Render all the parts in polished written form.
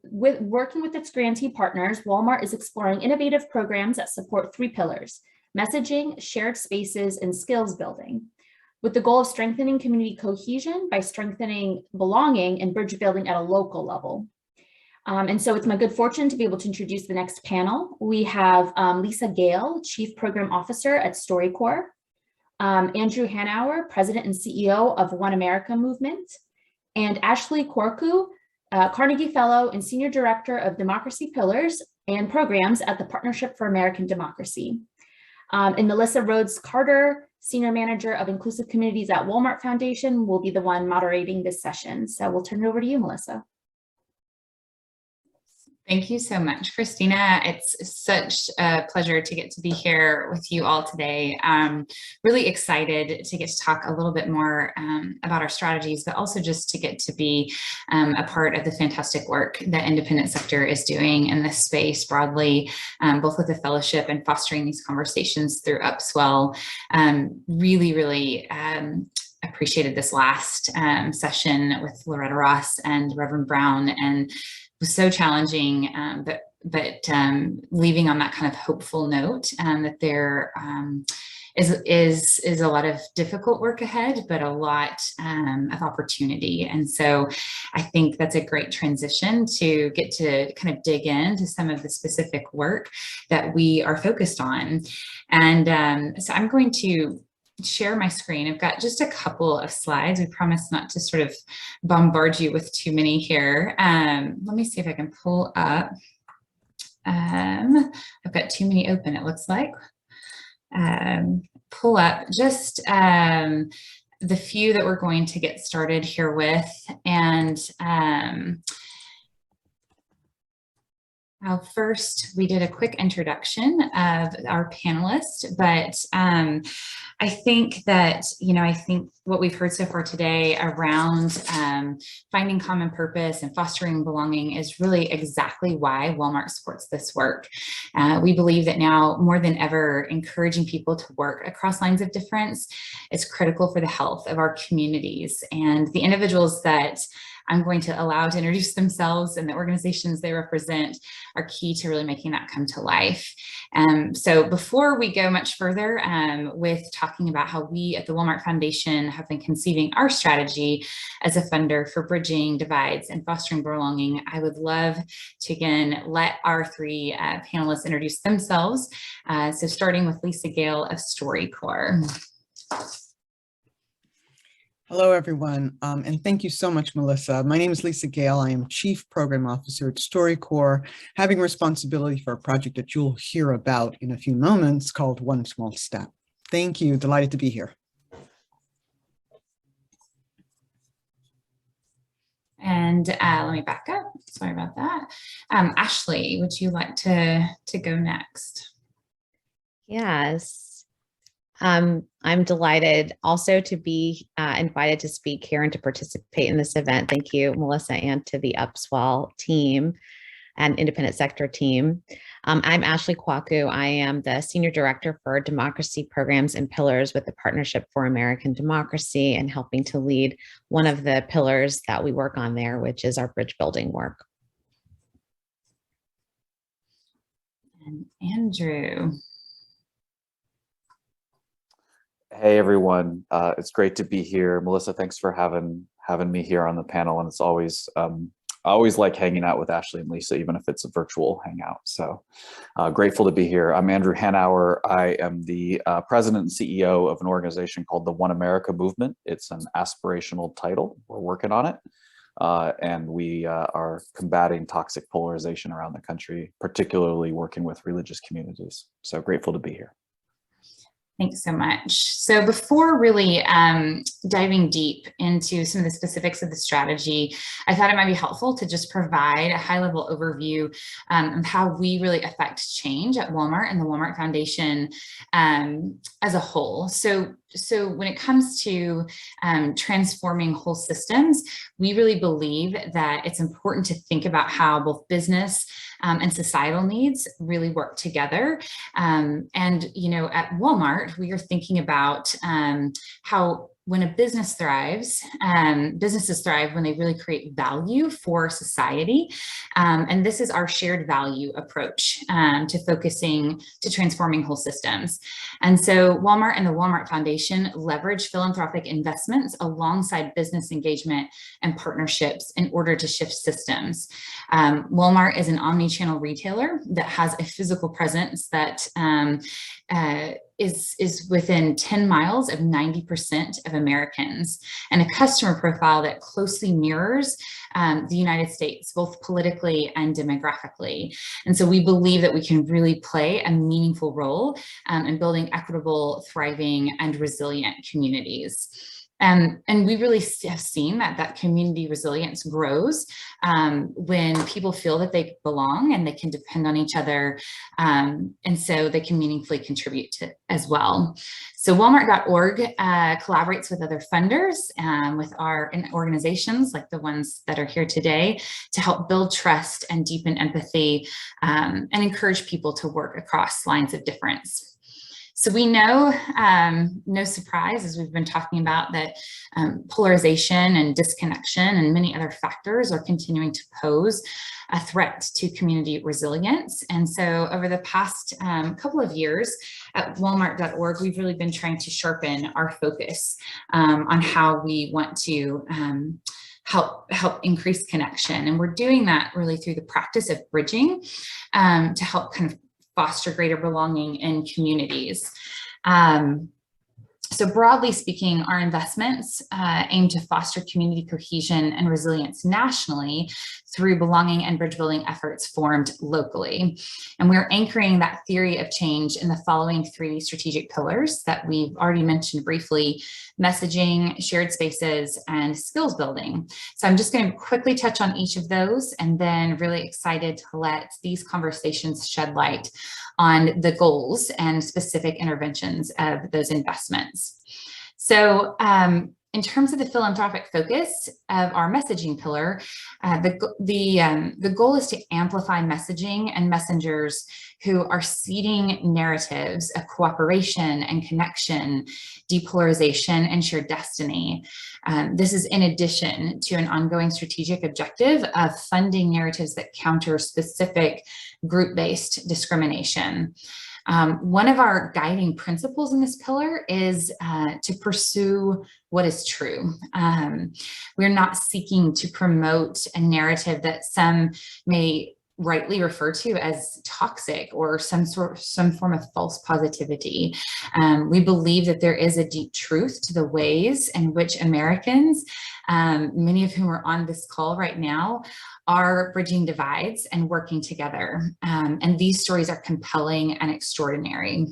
With working with its grantee partners, Walmart is exploring innovative programs that support 3 pillars: messaging, shared spaces, and skills building, with the goal of strengthening community cohesion by strengthening belonging and bridge building at a local level. And so it's my good fortune to be able to introduce the next panel. We have Lisa Gale, Chief Program Officer at StoryCorps, Andrew Hanauer, President and CEO of One America Movement, and Ashley Quarcoo, Carnegie Fellow and Senior Director of Democracy Pillars and Programs at the Partnership for American Democracy. And Melissa Rhodes Carter, Senior Manager of Inclusive Communities at Walmart Foundation, will be the one moderating this session. So we'll turn it over to you, Melissa. Thank you so much, Christina. It's such a pleasure to get to be here with you all today. I'm really excited to get to talk a little bit more about our strategies, but also just to get to be a part of the fantastic work that independent sector is doing in this space broadly, both with the fellowship and fostering these conversations through Upswell. Really appreciated this last session with Loretta Ross and Reverend Brown, and was so challenging, but leaving on that kind of hopeful note that there is a lot of difficult work ahead, but a lot of opportunity. And so I think that's a great transition to get to kind of dig into some of the specific work that we are focused on. And so I'm going to share my screen. I've got just a couple of slides. We promise not to sort of bombard you with too many here. Let me see if I can pull up. I've got too many open, it looks like. Pull up just the few that we're going to get started here with. And first, we did a quick introduction of our panelists, but I think that, I think what we've heard so far today around finding common purpose and fostering belonging is really exactly why Walmart supports this work. We believe that now more than ever, encouraging people to work across lines of difference is critical for the health of our communities, and the individuals that I'm going to allow to introduce themselves and the organizations they represent are key to really making that come to life. So before we go much further with talking about how we at the Walmart Foundation have been conceiving our strategy as a funder for bridging divides and fostering belonging, I would love to again let our 3 panelists introduce themselves. So starting with Lisa Gale of StoryCorps. Hello, everyone, and thank you so much, Melissa. My name is Lisa Gale. I am Chief Program Officer at StoryCorps, having responsibility for a project that you'll hear about in a few moments called One Small Step. Thank you. Delighted to be here. And let me back up. Sorry about that. Ashley, would you like to go next? Yes. I'm delighted also to be invited to speak here and to participate in this event. Thank you, Melissa, and to the Upswell team and independent sector team. I'm Ashley Quarcoo. I am the Senior Director for Democracy Programs and Pillars with the Partnership for American Democracy, and helping to lead one of the pillars that we work on there, which is our bridge building work. And Andrew. Hey everyone, it's great to be here. Melissa, thanks for having me here on the panel, and it's always I always like hanging out with Ashley and Lisa, even if it's a virtual hangout. So grateful to be here. I'm Andrew Hanauer. I am the president and CEO of an organization called the One America Movement. It's an aspirational title. We're working on it, and we are combating toxic polarization around the country, particularly working with religious communities. So grateful to be here. Thanks so much. So before really diving deep into some of the specifics of the strategy, I thought it might be helpful to just provide a high-level overview of how we really affect change at Walmart and the Walmart Foundation as a whole. So when it comes to transforming whole systems, we really believe that it's important to think about how both business and societal needs really work together. And, at Walmart, we are thinking about how when a business thrives, businesses thrive when they really create value for society. And this is our shared value approach to transforming whole systems. And so Walmart and the Walmart Foundation leverage philanthropic investments alongside business engagement and partnerships in order to shift systems. Walmart is an omni-channel retailer that has a physical presence that is within 10 miles of 90% of Americans, and a customer profile that closely mirrors the United States, both politically and demographically. And so we believe that we can really play a meaningful role in building equitable, thriving, and resilient communities. And we really have seen that community resilience grows when people feel that they belong and they can depend on each other, and so they can meaningfully contribute to as well. So Walmart.org collaborates with other funders, with our organizations like the ones that are here today, to help build trust and deepen empathy, and encourage people to work across lines of difference. So we know, no surprise, as we've been talking about, that polarization and disconnection and many other factors are continuing to pose a threat to community resilience. And so over the past couple of years at Walmart.org, we've really been trying to sharpen our focus on how we want to help increase connection. And we're doing that really through the practice of bridging to help kind of foster greater belonging in communities. So broadly speaking, our investments aim to foster community cohesion and resilience nationally through belonging and bridge building efforts formed locally. And we're anchoring that theory of change in the following 3 strategic pillars that we've already mentioned briefly: messaging, shared spaces, and skills building. So I'm just going to quickly touch on each of those, and then really excited to let these conversations shed light on the goals and specific interventions of those investments. So in terms of the philanthropic focus of our messaging pillar, the goal is to amplify messaging and messengers who are seeding narratives of cooperation and connection, depolarization, and shared destiny. This is in addition to an ongoing strategic objective of funding narratives that counter specific group-based discrimination. One of our guiding principles in this pillar is to pursue what is true. We're not seeking to promote a narrative that some may rightly refer to as toxic or some form of false positivity. We believe that there is a deep truth to the ways in which Americans, many of whom are on this call right now, are bridging divides and working together. And these stories are compelling and extraordinary.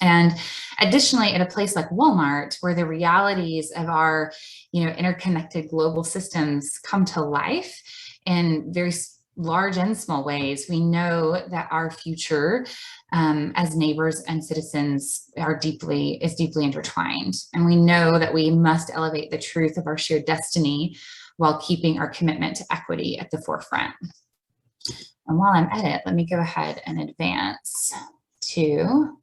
And additionally, at a place like Walmart, where the realities of our, interconnected global systems come to life in very large and small ways, we know that our future as neighbors and citizens is deeply intertwined. And we know that we must elevate the truth of our shared destiny while keeping our commitment to equity at the forefront. And while I'm at it, let me go ahead and advance to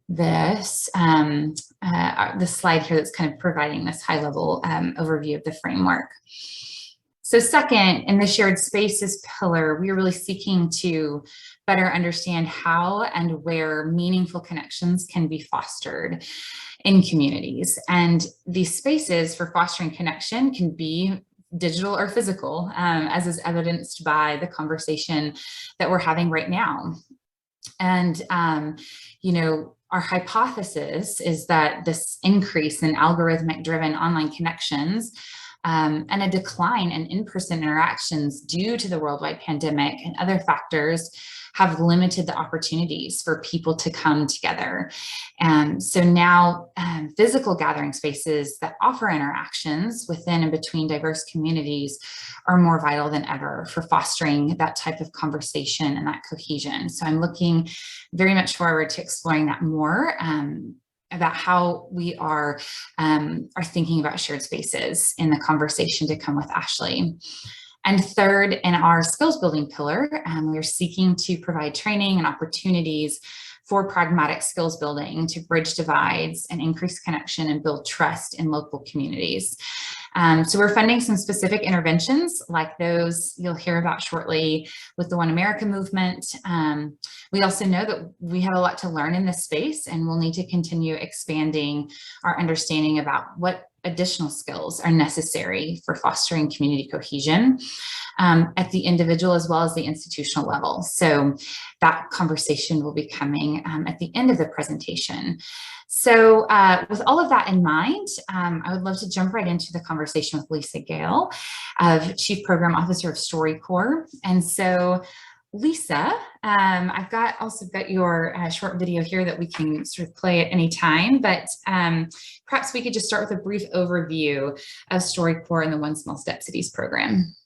this, the slide here that's kind of providing this high-level overview of the framework. So second, in the shared spaces pillar, we are really seeking to better understand how and where meaningful connections can be fostered in communities. And these spaces for fostering connection can be digital or physical, as is evidenced by the conversation that we're having right now. And, our hypothesis is that this increase in algorithmic-driven online connections and a decline in in-person interactions due to the worldwide pandemic and other factors have limited the opportunities for people to come together. And so now physical gathering spaces that offer interactions within and between diverse communities are more vital than ever for fostering that type of conversation and that cohesion. So I'm looking very much forward to exploring that more, about how we are thinking about shared spaces in the conversation to come with Ashley. And third, in our skills building pillar, we are seeking to provide training and opportunities for pragmatic skills building to bridge divides and increase connection and build trust in local communities. So we're funding some specific interventions like those you'll hear about shortly with the One America movement. We also know that we have a lot to learn in this space, and we'll need to continue expanding our understanding about what additional skills are necessary for fostering community cohesion at the individual as well as the institutional level. So that conversation will be coming at the end of the presentation. So with all of that in mind, I would love to jump right into the conversation with Lisa Gale, Chief Program Officer of StoryCorps. And so Lisa, I've also got your short video here that we can sort of play at any time, but perhaps we could just start with a brief overview of StoryCorps and the One Small Step Cities program.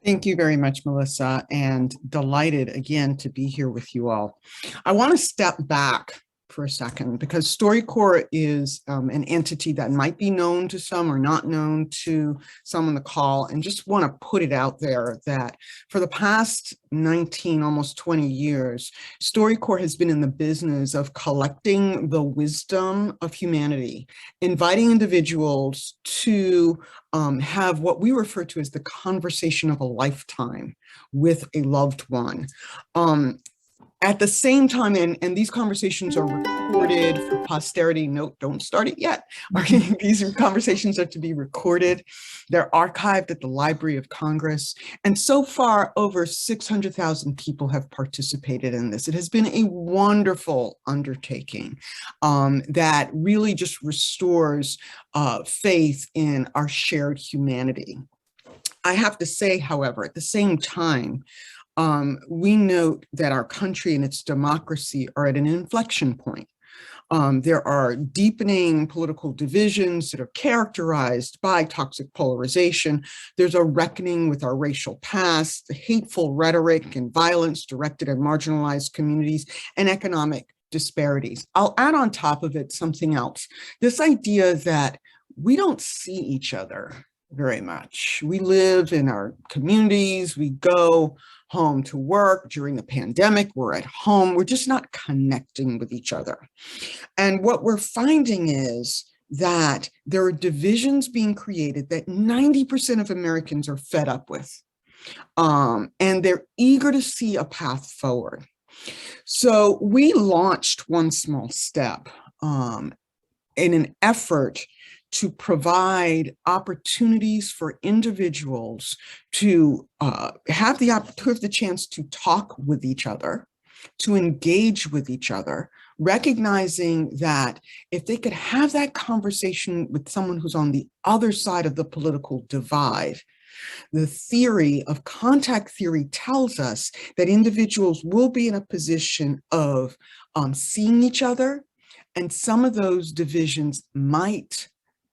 Thank you very much, Melissa, and delighted again to be here with you all. I want to step back for a second because StoryCorps is an entity that might be known to some or not known to some on the call, and just want to put it out there that for the past 19, almost 20 years, StoryCorps has been in the business of collecting the wisdom of humanity, inviting individuals to have what we refer to as the conversation of a lifetime with a loved one. At the same time, and these conversations are recorded for posterity. Note, don't start it yet. These conversations are to be recorded. They're archived at the Library of Congress. And so far, over 600,000 people have participated in this. It has been a wonderful undertaking that really just restores faith in our shared humanity. I have to say, however, at the same time, we note that our country and its democracy are at an inflection point. There are deepening political divisions that are characterized by toxic polarization. There's a reckoning with our racial past, the hateful rhetoric and violence directed at marginalized communities, and economic disparities. I'll add on top of it something else. This idea that we don't see each other very much. We live in our communities, we go home to work. During the pandemic, we're at home. We're just not connecting with each other. And what we're finding is that there are divisions being created that 90% of Americans are fed up with. And they're eager to see a path forward. So we launched One Small Step in an effort to provide opportunities for individuals to have the chance to talk with each other, to engage with each other, recognizing that if they could have that conversation with someone who's on the other side of the political divide, the theory of contact theory tells us that individuals will be in a position of seeing each other, and some of those divisions might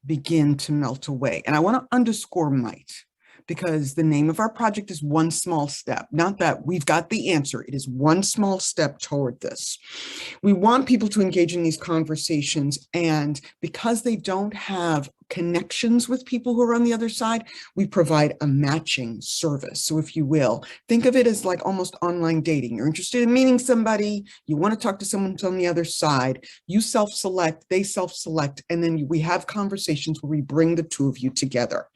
begin to melt away. And I want to underscore might, because the name of our project is One Small Step. Not that we've got the answer. It is one small step toward this. We want people to engage in these conversations, and because they don't have connections with people who are on the other side, we provide a matching service. So if you will, think of it as like almost online dating. You're interested in meeting somebody, you want to talk to someone who's on the other side, you self-select, they self-select, and then we have conversations where we bring the two of you together.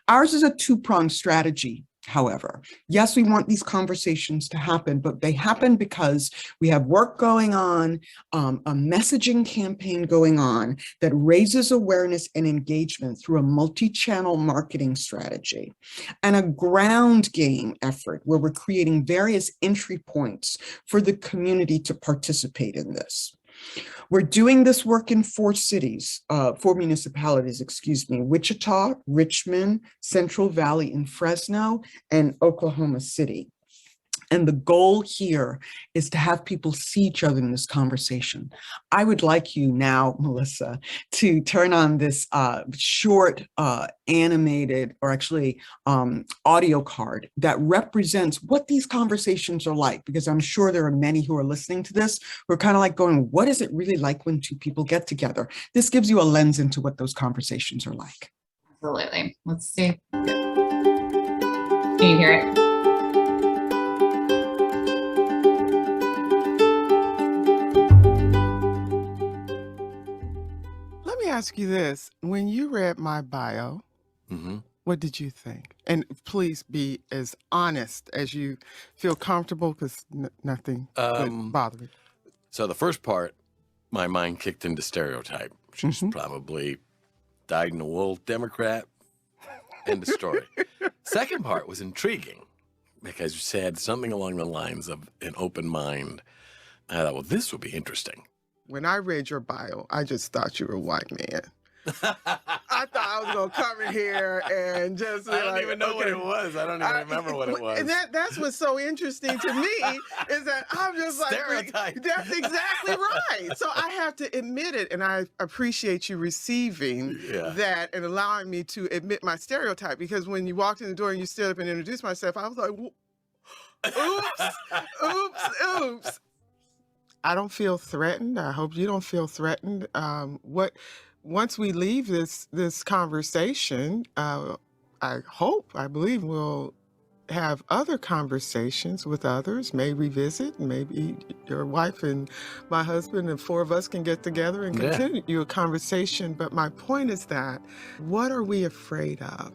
Ours is a two-pronged strategy. However, yes, we want these conversations to happen, but they happen because we have work going on, a messaging campaign going on that raises awareness and engagement through a multi-channel marketing strategy, and a ground game effort where we're creating various entry points for the community to participate in this. We're doing this work in four municipalities, Wichita, Richmond, Central Valley, and Fresno, and Oklahoma City. And the goal here is to have people see each other in this conversation. I would like you now, Melissa, to turn on this short animated, or actually audio card that represents what these conversations are like, because I'm sure there are many who are listening to this who are kind of like going, what is it really like when two people get together? This gives you a lens into what those conversations are like. Absolutely. Let's see. Can you hear it? ask you this. When you read my bio, what did you think? And please be as honest as you feel comfortable, because nothing would bother me. So the first part, my mind kicked into stereotype. She's probably dyed-in-the-wool Democrat. End of story. Second part was intriguing because you said something along the lines of an open mind. I thought, well, this would be interesting. When I read your bio, I just thought you were a white man. I thought I was going to come in here and just I don't even know what it was. I don't even remember what it was. And that's what's so interesting to me is that I'm just like, Stereotype. that's exactly right. So I have to admit it, and I appreciate you receiving that and allowing me to admit my stereotype, because when you walked in the door and you stood up and introduced myself, I was like, oops. I don't feel threatened. I hope you don't feel threatened. Once we leave this conversation, I believe we'll have other conversations with others, may revisit, maybe your wife and my husband and 4 of us can get together and continue a conversation. But my point is that, what are we afraid of?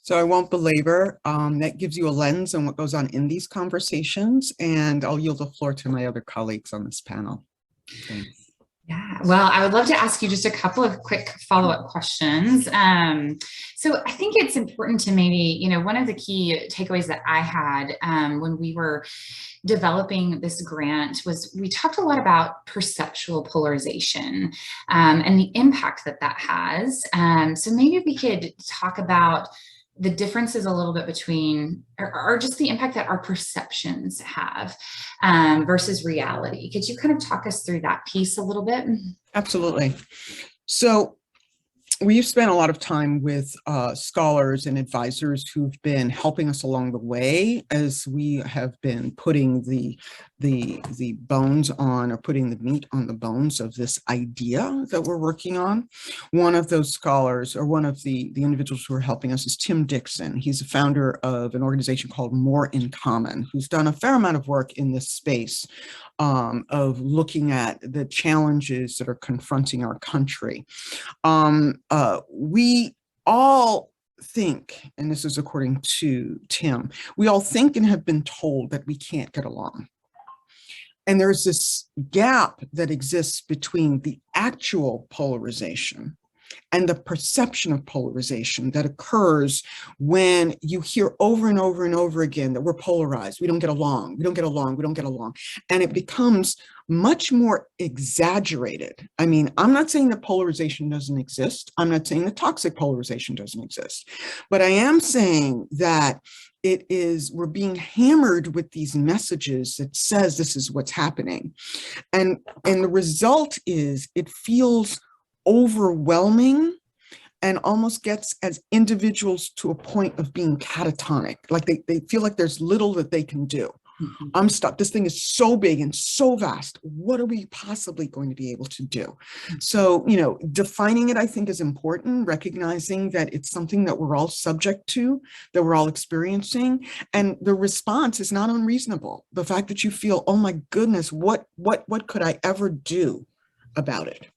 So I won't belabor. That gives you a lens on what goes on in these conversations, and I'll yield the floor to my other colleagues on this panel. Thanks. Yeah, well, I would love to ask you just a couple of quick follow-up questions. So I think it's important to maybe, one of the key takeaways that I had when we were developing this grant was we talked a lot about perceptual polarization and the impact that has. So maybe we could talk about the differences a little bit between, or just the impact that our perceptions have versus reality. Could you kind of talk us through that piece a little bit? Absolutely. So we've spent a lot of time with scholars and advisors who've been helping us along the way as we have been putting the bones on, or putting the meat on the bones of this idea that we're working on. One of those scholars, or one of the individuals who are helping us, is Tim Dixon. He's a founder of an organization called More in Common, who's done a fair amount of work in this space of looking at the challenges that are confronting our country. We all think, and this is according to Tim, we all think and have been told that we can't get along. And there's this gap that exists between the actual polarization and the perception of polarization that occurs when you hear over and over and over again that we're polarized, we don't get along, we don't get along, we don't get along. And it becomes much more exaggerated. I mean, I'm not saying that polarization doesn't exist. I'm not saying that toxic polarization doesn't exist. But I am saying that we're being hammered with these messages that says this is what's happening. And the result is it feels overwhelming and almost gets as individuals to a point of being catatonic. Like they feel like there's little that they can do. I'm stuck. This thing is so big and so vast. What are we possibly going to be able to do? So, defining it, I think, is important, recognizing that it's something that we're all subject to, that we're all experiencing. And the response is not unreasonable. The fact that you feel, oh my goodness, what could I ever do about it?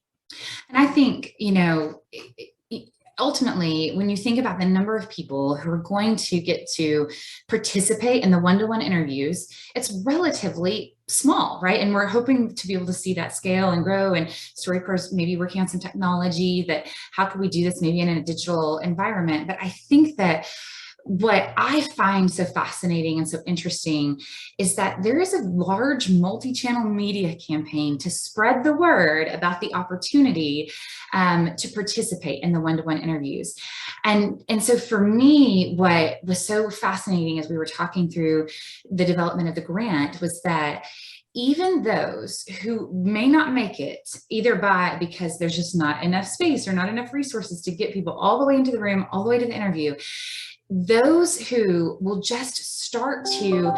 And I think, ultimately, when you think about the number of people who are going to get to participate in the one-to-one interviews, it's relatively small, right? And we're hoping to be able to see that scale and grow, and StoryCorps maybe working on some technology that how can we do this maybe in a digital environment. But I think that what I find so fascinating and so interesting is that there is a large multi-channel media campaign to spread the word about the opportunity to participate in the one-to-one interviews. And so for me, what was so fascinating as we were talking through the development of the grant was that even those who may not make it, either because there's just not enough space or not enough resources to get people all the way into the room, all the way to the interview, those who will just start to,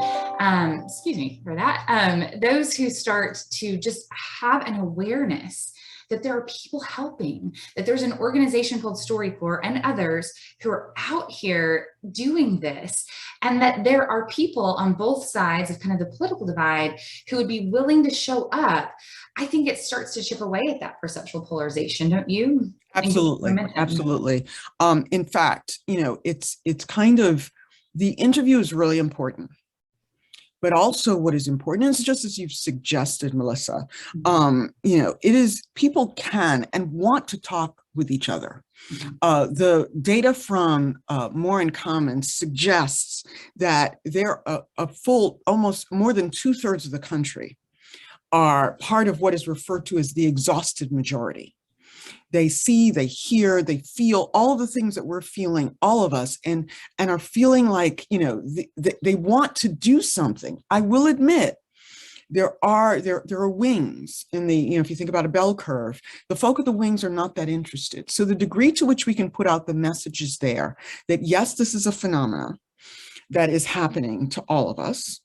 excuse me for that, those who start to just have an awareness that there are people helping, that there's an organization called StoryCorps and others who are out here doing this, and that there are people on both sides of kind of the political divide who would be willing to show up, I think it starts to chip away at that perceptual polarization, don't you? Absolutely, absolutely. In fact, it's kind of, the interview is really important. But also what is important is, just as you've suggested, Melissa, it is, people can and want to talk with each other. The data from More in Common suggests that there are a full, almost more than 2/3 of the country are part of what is referred to as the exhausted majority. They see, they hear, they feel all of the things that we're feeling, all of us, and are feeling like, they want to do something. I will admit, there are wings in the, if you think about a bell curve, the folk at the wings are not that interested. So the degree to which we can put out the messages there that, yes, this is a phenomenon that is happening to all of us.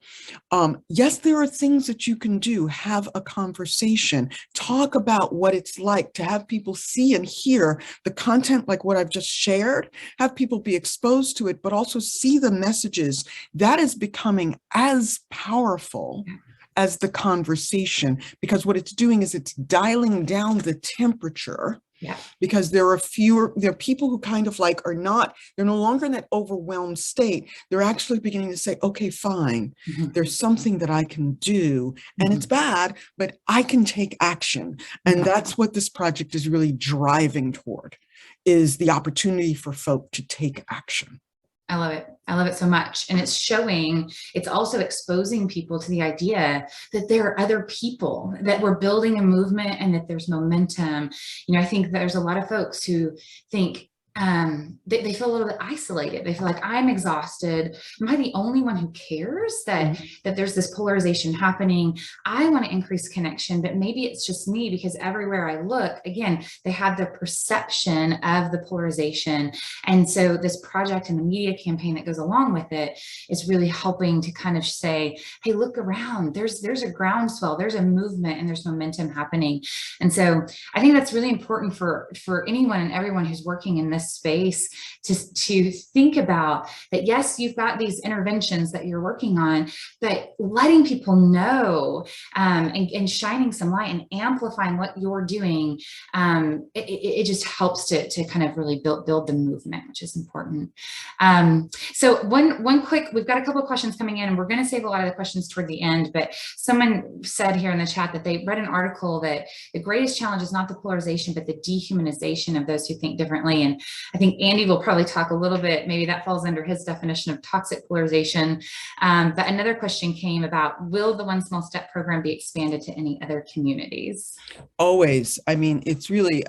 Yes, there are things that you can do. Have a conversation, talk about what it's like to have people see and hear the content like what I've just shared, have people be exposed to it, but also see the messages. That is becoming as powerful as the conversation, because what it's doing is it's dialing down the temperature. Yeah. Because there are people who kind of like they're no longer in that overwhelmed state. They're actually beginning to say, okay, fine, there's something that I can do, and it's bad, but I can take action. And that's what this project is really driving toward, is the opportunity for folk to take action. I love it. I love it so much. And it's also exposing people to the idea that there are other people, that we're building a movement and that there's momentum. I think there's a lot of folks who think, they feel a little bit isolated. They feel like, I'm exhausted. Am I the only one who cares that there's this polarization happening? I want to increase connection, but maybe it's just me, because everywhere I look, again, they have the perception of the polarization. And so this project and the media campaign that goes along with it is really helping to kind of say, hey, look around, there's a groundswell, there's a movement, and there's momentum happening. And so I think that's really important for anyone and everyone who's working in this space to think about that. Yes, you've got these interventions that you're working on, but letting people know and shining some light and amplifying what you're doing, it just helps to kind of really build the movement, which is important. So one quick, we've got a couple of questions coming in, and we're going to save a lot of the questions toward the end, but someone said here in the chat that they read an article that the greatest challenge is not the polarization, but the dehumanization of those who think differently. And I think Andy will probably talk a little bit, maybe that falls under his definition of toxic polarization. But another question came about, will the One Small Step program be expanded to any other communities? Always. I mean, it's really,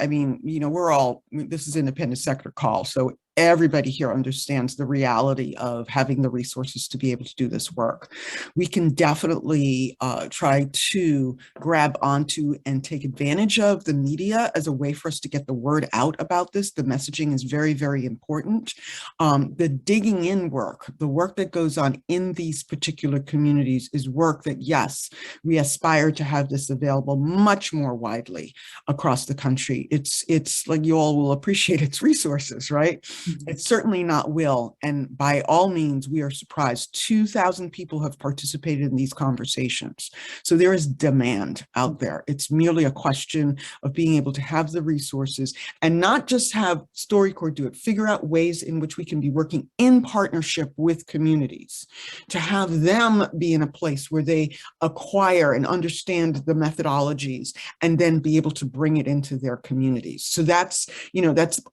this is independent sector call. So everybody here understands the reality of having the resources to be able to do this work. We can definitely try to grab onto and take advantage of the media as a way for us to get the word out about this. The messaging is very, very important. The digging in work, the work that goes on in these particular communities is work that, yes, we aspire to have this available much more widely across the country. It's like, you all will appreciate its resources, right? It's certainly not will. And by all means, we are surprised. 2,000 people have participated in these conversations. So there is demand out there. It's merely a question of being able to have the resources and not just have StoryCorps do it, figure out ways in which we can be working in partnership with communities to have them be in a place where they acquire and understand the methodologies and then be able to bring it into their communities. So that's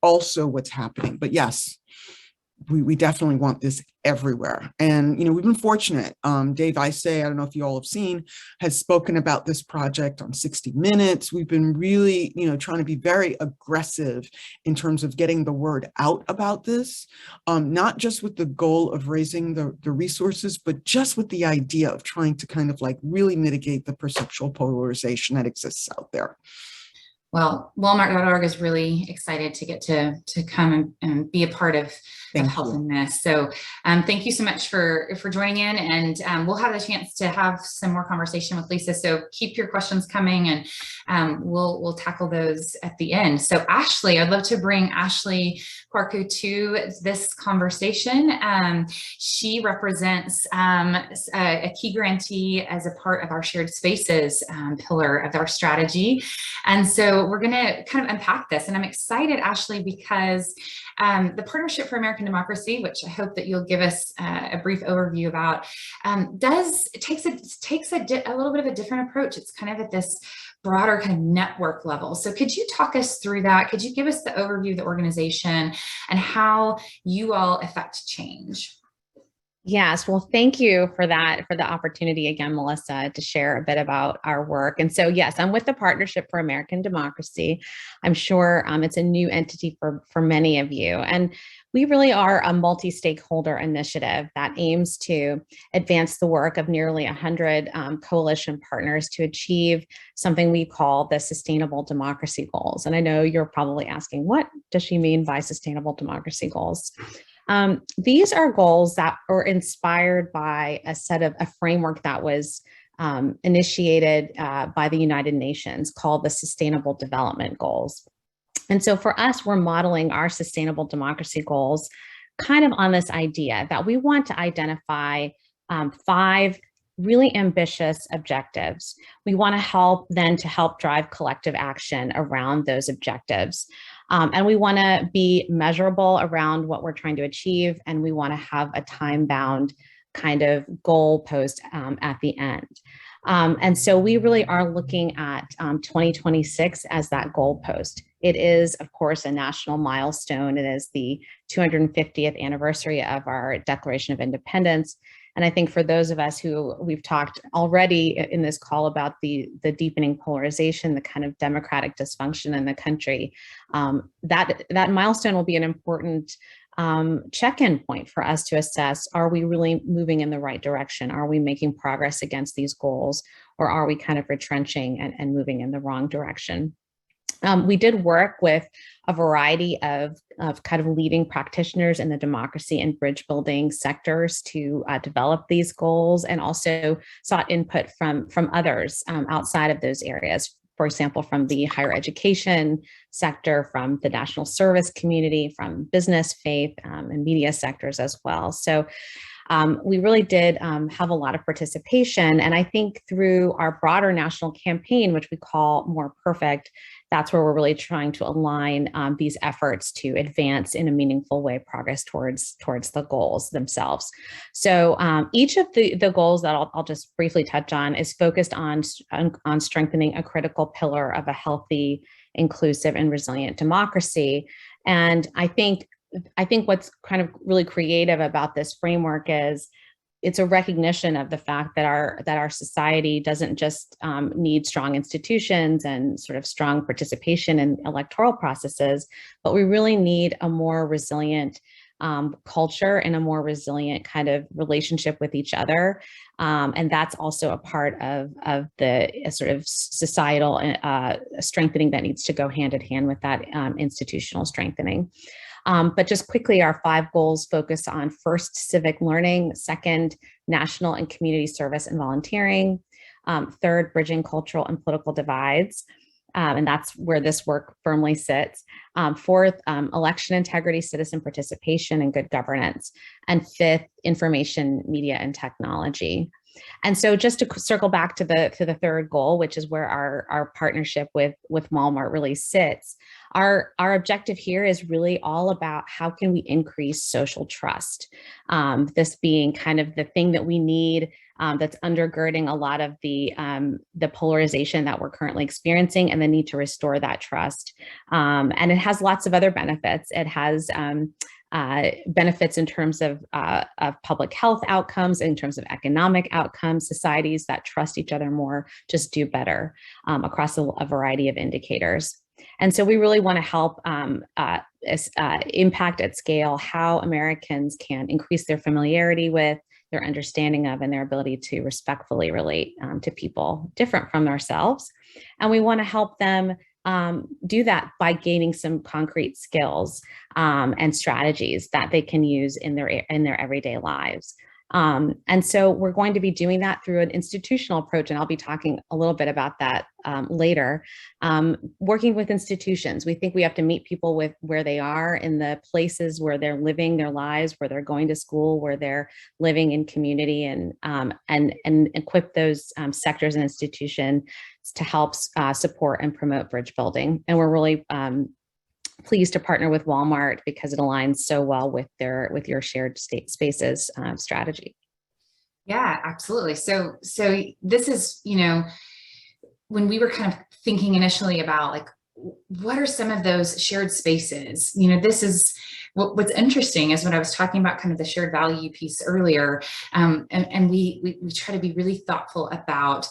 also what's happening. But yes, we definitely want this everywhere. And, we've been fortunate. Dave Isay, I don't know if you all have seen, has spoken about this project on 60 Minutes. We've been really, trying to be very aggressive in terms of getting the word out about this, not just with the goal of raising the resources, but just with the idea of trying to kind of like really mitigate the perceptual polarization that exists out there. Well, Walmart.org is really excited to get to come and be a part of helping this. So thank you so much for joining in, and we'll have the chance to have some more conversation with Lisa. So keep your questions coming, and we'll tackle those at the end. So Ashley, I'd love to bring Ashley Quarcoo to this conversation. She represents a key grantee as a part of our shared spaces pillar of our strategy. And so we're going to kind of unpack this. And I'm excited, Ashley, because the Partnership for American Democracy, which I hope that you'll give us a brief overview about, takes a little bit of a different approach. It's kind of at this broader kind of network level. So could you talk us through that? Could you give us the overview of the organization and how you all affect change? Yes, well, thank you for that, for the opportunity again, Melissa, to share a bit about our work. And so, yes, I'm with the Partnership for American Democracy. I'm sure it's a new entity for many of you. And we really are a multi-stakeholder initiative that aims to advance the work of nearly 100 coalition partners to achieve something we call the Sustainable Democracy Goals. And I know you're probably asking, what does she mean by Sustainable Democracy Goals? These are goals that were inspired by a framework that was initiated by the United Nations called the Sustainable Development Goals. And so for us, we're modeling our Sustainable Democracy Goals kind of on this idea that we want to identify 5 really ambitious objectives. We want to help drive collective action around those objectives. And we want to be measurable around what we're trying to achieve. And we want to have a time-bound kind of goal post at the end. And so we really are looking at 2026 as that goal post. It is, of course, a national milestone. It is the 250th anniversary of our Declaration of Independence. And I think for those of us who we've talked already in this call about the deepening polarization, the kind of democratic dysfunction in the country, that milestone will be an important check-in point for us to assess, are we really moving in the right direction? Are we making progress against these goals, or are we kind of retrenching and moving in the wrong direction? We did work with a variety of kind of leading practitioners in the democracy and bridge building sectors to develop these goals, and also sought input from others outside of those areas. For example, from the higher education sector, from the national service community, from business, faith, and media sectors as well. So we really did have a lot of participation. And I think through our broader national campaign, which we call More Perfect, that's where we're really trying to align these efforts to advance in a meaningful way progress towards the goals themselves. So each of the goals that I'll just briefly touch on is focused on strengthening a critical pillar of a healthy, inclusive, and resilient democracy. And I think what's kind of really creative about this framework is it's a recognition of the fact that our society doesn't just need strong institutions and sort of strong participation in electoral processes, but we really need a more resilient culture and a more resilient kind of relationship with each other. And that's also a part of the sort of societal strengthening that needs to go hand in hand with that institutional strengthening. But just quickly, our 5 goals focus on: first, civic learning; second, national and community service and volunteering; third, bridging cultural and political divides, and that's where this work firmly sits; fourth, election integrity, citizen participation, and good governance; and fifth, information, media, and technology. And so just to circle back to the third goal, which is where our partnership with Walmart really sits, our objective here is really all about how can we increase social trust, this being kind of the thing that we need that's undergirding a lot of the polarization that we're currently experiencing, and the need to restore that trust. And it has lots of other benefits. It has benefits in terms of public health outcomes, in terms of economic outcomes. Societies that trust each other more just do better across a variety of indicators. And so we really want to help impact at scale how Americans can increase their familiarity with, their understanding of, and their ability to respectfully relate to people different from themselves. And we want to help them do that by gaining some concrete skills and strategies that they can use in their everyday lives. And so we're going to be doing that through an institutional approach, and I'll be talking a little bit about that later. Working with institutions, we think we have to meet people with where they are in the places where they're living their lives, where they're going to school, where they're living in community, and equip those sectors and institutions to help support and promote bridge building. And we're really pleased to partner with Walmart because it aligns so well with your shared state spaces strategy. Yeah, absolutely. So this is, when we were kind of thinking initially about like, what are some of those shared spaces? This is what's interesting is when I was talking about kind of the shared value piece earlier, and we try to be really thoughtful about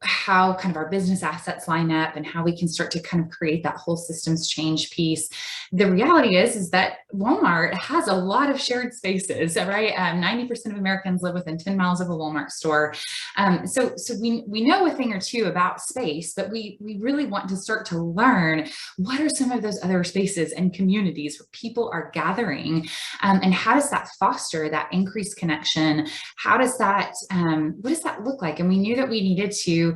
how kind of our business assets line up and how we can start to kind of create that whole systems change piece. The reality is that Walmart has a lot of shared spaces, right? 90% of Americans live within 10 miles of a Walmart store. So we know a thing or two about space, but we really want to start to learn what are some of those other spaces and communities where people are gathering, and how does that foster that increased connection? How does that, what does that look like? And we knew that we needed to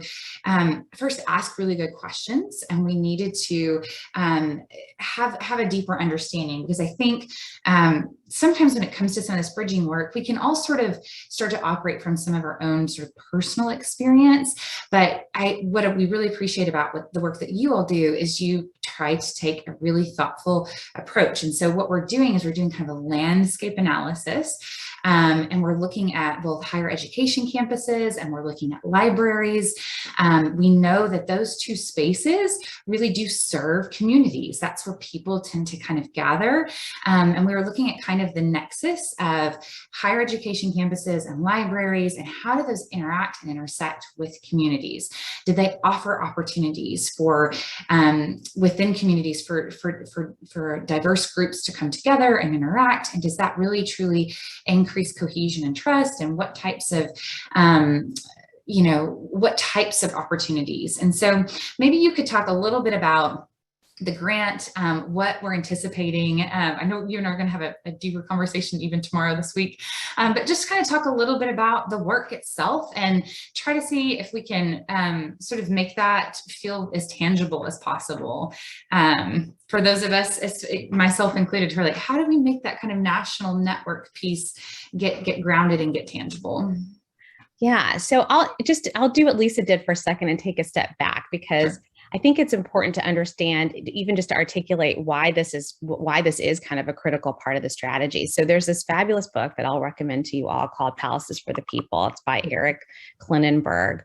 first ask really good questions, and we needed to have a deeper understanding, because I think sometimes when it comes to some of this bridging work, we can all sort of start to operate from some of our own sort of personal experience. But what we really appreciate about the work that you all do is you try to take a really thoughtful approach. And so what we're doing is we're doing kind of a landscape analysis. And we're looking at both higher education campuses, and we're looking at libraries. We know that those two spaces really do serve communities. That's where people tend to kind of gather. And we were looking at kind of the nexus of higher education campuses and libraries, and how do those interact and intersect with communities? Do they offer opportunities for within communities for diverse groups to come together and interact? And does that really truly increase cohesion and trust? And what types of what types of opportunities? And so maybe you could talk a little bit about the grant, what we're anticipating. I know you and I are going to have a deeper conversation even tomorrow this week, but just kind of talk a little bit about the work itself and try to see if we can sort of make that feel as tangible as possible. For those of us, myself included, who are like, how do we make that kind of national network piece get grounded and get tangible? Yeah, so I'll do what Lisa did for a second and take a step back, because Sure. I think it's important to understand, even just to articulate why this is kind of a critical part of the strategy. So there's this fabulous book that I'll recommend to you all called Palaces for the People. It's by Eric Klinenberg.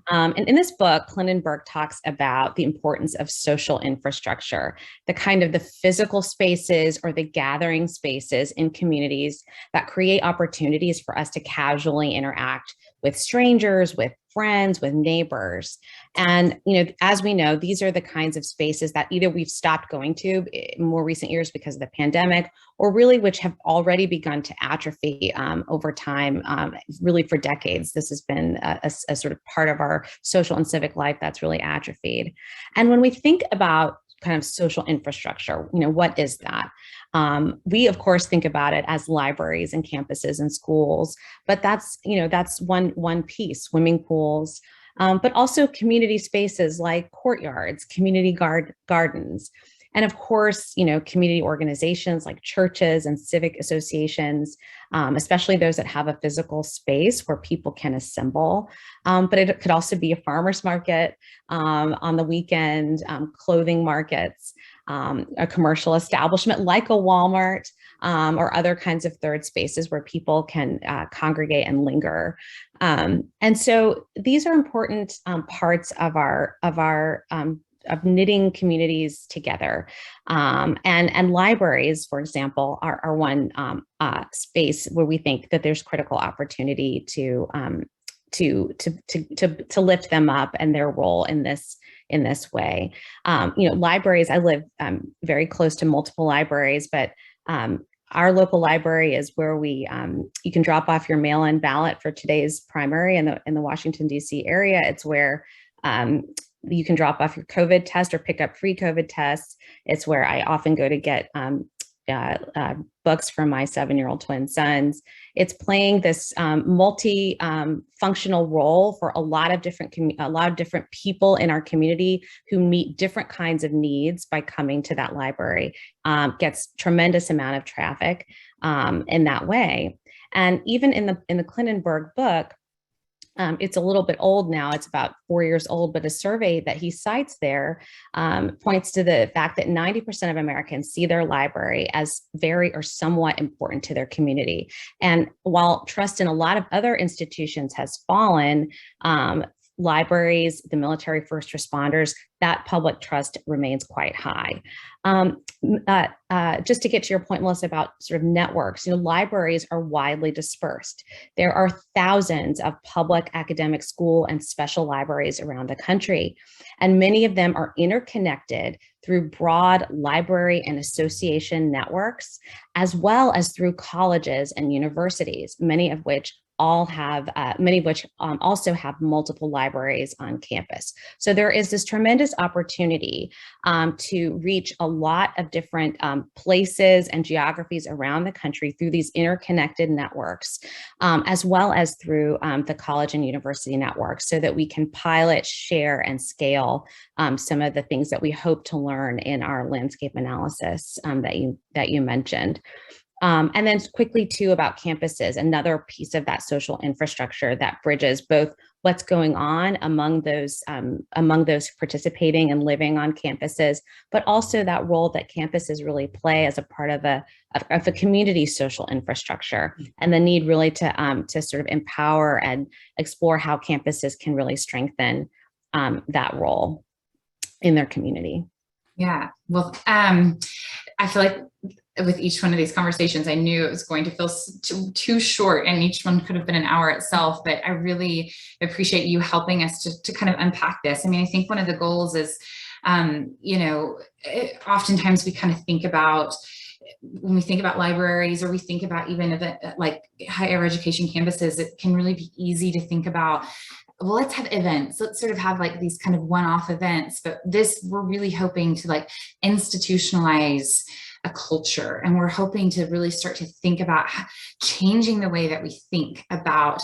And in this book, Klinenberg talks about the importance of social infrastructure, the kind of the physical spaces or the gathering spaces in communities that create opportunities for us to casually interact with strangers, with friends, with neighbors. And, as we know, these are the kinds of spaces that either we've stopped going to in more recent years because of the pandemic, or really which have already begun to atrophy over time, really for decades. This has been a sort of part of our social and civic life that's really atrophied. And when we think about kind of social infrastructure, what is that? We of course think about it as libraries and campuses and schools, but that's one piece, swimming pools, but also community spaces like courtyards, community gardens, and of course, community organizations like churches and civic associations, especially those that have a physical space where people can assemble. But it could also be a farmer's market on the weekend, clothing markets, a commercial establishment like a Walmart, or other kinds of third spaces where people can congregate and linger. And so these are important parts of of knitting communities together. And libraries, for example, are one space where we think that there's critical opportunity to lift them up and their role in this way. Libraries, I live very close to multiple libraries, but our local library is where you can drop off your mail-in ballot for today's primary in the Washington, D.C. area. It's where You can drop off your COVID test or pick up free COVID tests. It's where I often go to get books for my 7-year-old twin sons. It's playing this multi-functional role for a lot of different people in our community who meet different kinds of needs by coming to that library. Gets tremendous amount of traffic in that way. And even in the Clintonberg book, it's a little bit old now, it's about 4 years old, but a survey that he cites there points to the fact that 90% of Americans see their library as very or somewhat important to their community. And while trust in a lot of other institutions has fallen, libraries, the military, first responders, that public trust remains quite high. Just to get to your point, Melissa, about sort of networks, libraries are widely dispersed. There are thousands of public academic school and special libraries around the country, and many of them are interconnected through broad library and association networks, as well as through colleges and universities, many of which also have multiple libraries on campus. So there is this tremendous opportunity to reach a lot of different places and geographies around the country through these interconnected networks, as well as through the college and university networks, so that we can pilot, share, and scale some of the things that we hope to learn in our landscape analysis that you mentioned. And then quickly too about campuses, another piece of that social infrastructure that bridges both what's going on among those participating and living on campuses, but also that role that campuses really play as a part of a community social infrastructure, and the need really to sort of empower and explore how campuses can really strengthen that role in their community. Yeah, well, I feel like with each one of these conversations, I knew it was going to feel too short, and each one could have been an hour itself, but I really appreciate you helping us to kind of unpack this. I mean, I think one of the goals is, oftentimes we kind of think about, when we think about libraries, or we think about even like higher education campuses, it can really be easy to think about, well, let's have events. Let's sort of have like these kind of one-off events, but we're really hoping to like institutionalize a culture, and we're hoping to really start to think about changing the way that we think about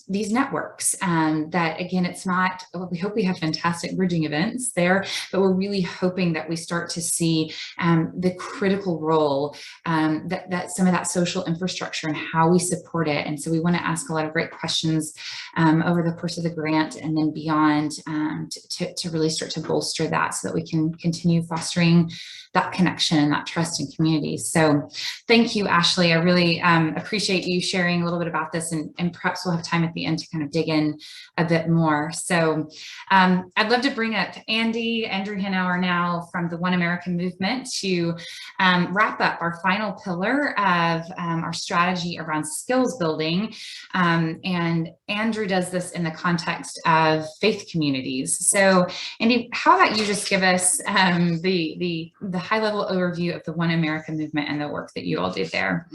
these networks. That again, it's not, we hope we have fantastic bridging events there, but we're really hoping that we start to see the critical role that some of that social infrastructure and how we support it. And so we want to ask a lot of great questions over the course of the grant and then beyond to really start to bolster that, so that we can continue fostering that connection and that trust in communities. So thank you, Ashley. I really appreciate you sharing a little bit about this, and perhaps we'll have time at the end to kind of dig in a bit more. So I'd love to bring up Andrew Hanauer now from the One America movement to wrap up our final pillar of our strategy around skills building. And Andrew does this in the context of faith communities. So Andy, how about you just give us the high-level overview of the One America movement and the work that you all do there?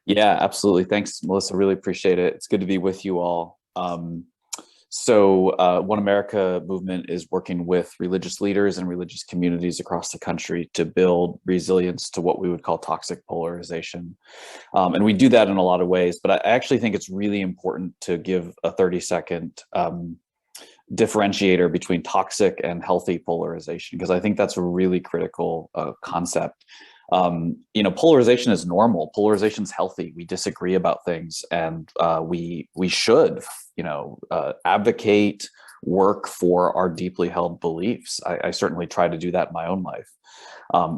Yeah, absolutely. Thanks, Melissa. Really appreciate it. It's good to be with you all. So One America movement is working with religious leaders and religious communities across the country to build resilience to what we would call toxic polarization. And we do that in a lot of ways, but I actually think it's really important to give a 30-second differentiator between toxic and healthy polarization, because I think that's a really critical concept. Polarization is normal. Polarization is healthy. We disagree about things, and we should, advocate, work for our deeply held beliefs. I certainly try to do that in my own life.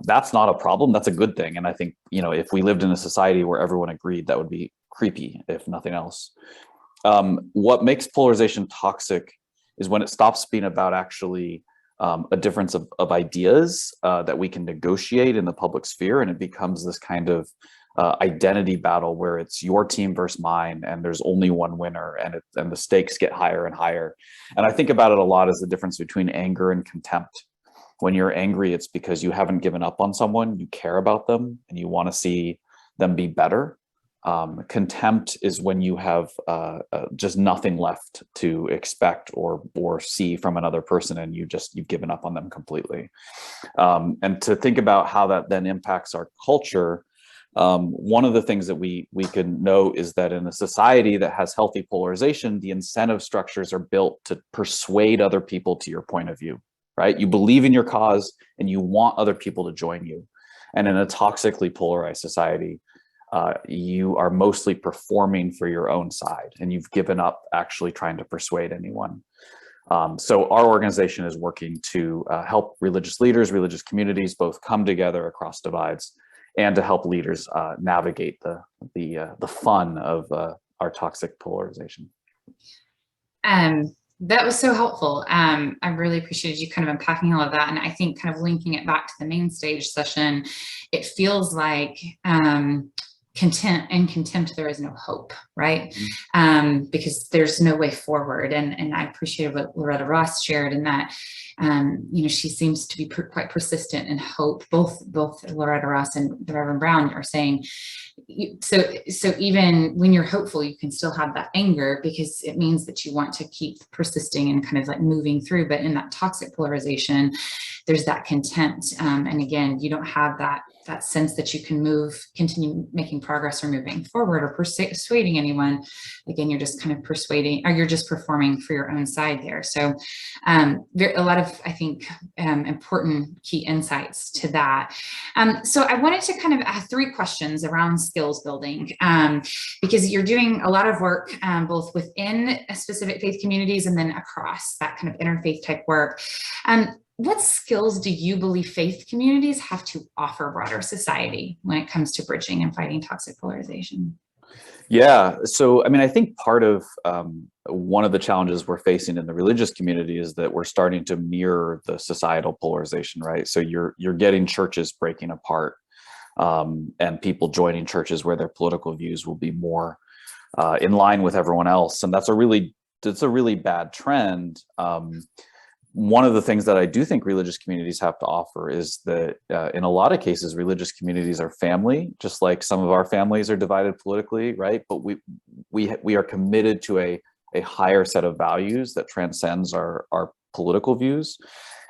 That's not a problem. That's a good thing. And I think, if we lived in a society where everyone agreed, that would be creepy, if nothing else. What makes polarization toxic is when it stops being about actually a difference of ideas that we can negotiate in the public sphere, and it becomes this kind of identity battle where it's your team versus mine, and there's only one winner, and the stakes get higher and higher. And I think about it a lot as the difference between anger and contempt. When you're angry, it's because you haven't given up on someone, you care about them, and you want to see them be better. Contempt is when you have just nothing left to expect or see from another person, and you've given up on them completely. And to think about how that then impacts our culture, one of the things that we can know is that in a society that has healthy polarization, the incentive structures are built to persuade other people to your point of view, right? You believe in your cause and you want other people to join you. And in a toxically polarized society, you are mostly performing for your own side, and you've given up actually trying to persuade anyone. So our organization is working to help religious leaders, religious communities both come together across divides, and to help leaders navigate the fun of our toxic polarization. That was so helpful. I really appreciated you kind of unpacking all of that. And I think kind of linking it back to the main stage session, it feels like contempt, there is no hope, right? Because there's no way forward. And I appreciated what Loretta Ross shared in that, she seems to be quite persistent in hope. Both Loretta Ross and the Reverend Brown are saying, so even when you're hopeful, you can still have that anger because it means that you want to keep persisting and kind of like moving through. But in that toxic polarization, there's that contempt. And again, you don't have that sense that you can continue making progress or moving forward or persuading anyone. Again, you're just kind of persuading, or you're just performing for your own side there. So a lot of, I think, important key insights to that. So I wanted to kind of ask 3 questions around skills building, because you're doing a lot of work both within specific faith communities and then across that kind of interfaith type work. What skills do you believe faith communities have to offer broader society when it comes to bridging and fighting toxic polarization? Yeah, so I mean, I think part of one of the challenges we're facing in the religious community is that we're starting to mirror the societal polarization, right? So you're getting churches breaking apart, and people joining churches where their political views will be more in line with everyone else, and that's a really bad trend. One of the things that I do think religious communities have to offer is that in a lot of cases, religious communities are family, just like some of our families are divided politically, right? But we are committed to a higher set of values that transcends our political views.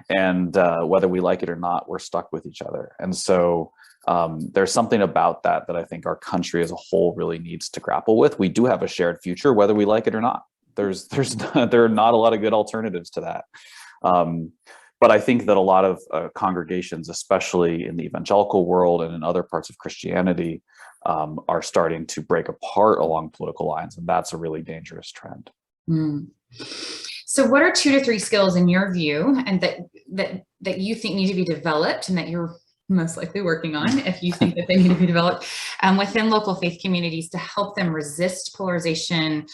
And whether we like it or not, we're stuck with each other. And so there's something about that I think our country as a whole really needs to grapple with. We do have a shared future, whether we like it or not. There are not a lot of good alternatives to that. But I think that a lot of congregations, especially in the evangelical world and in other parts of Christianity, are starting to break apart along political lines, and that's a really dangerous trend. So what are 2 to 3 skills in your view, and that you think need to be developed and that you're most likely working on, if you think that they need to be developed within local faith communities to help them resist polarization